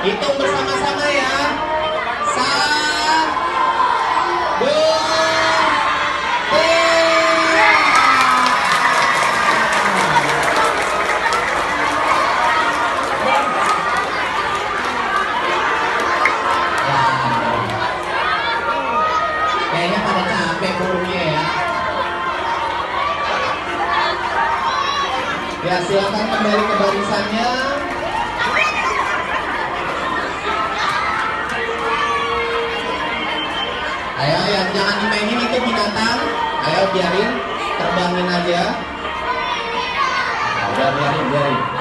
Hitung bersama-sama ya. 1, 2, 3. Kayaknya pada capek burungnya ya. Ya, silakan kembali ke barisannya. Ayo, ya, jangan dimainin itu binatang. Ayo, biarin, terbangin aja. Nah, udah biarin.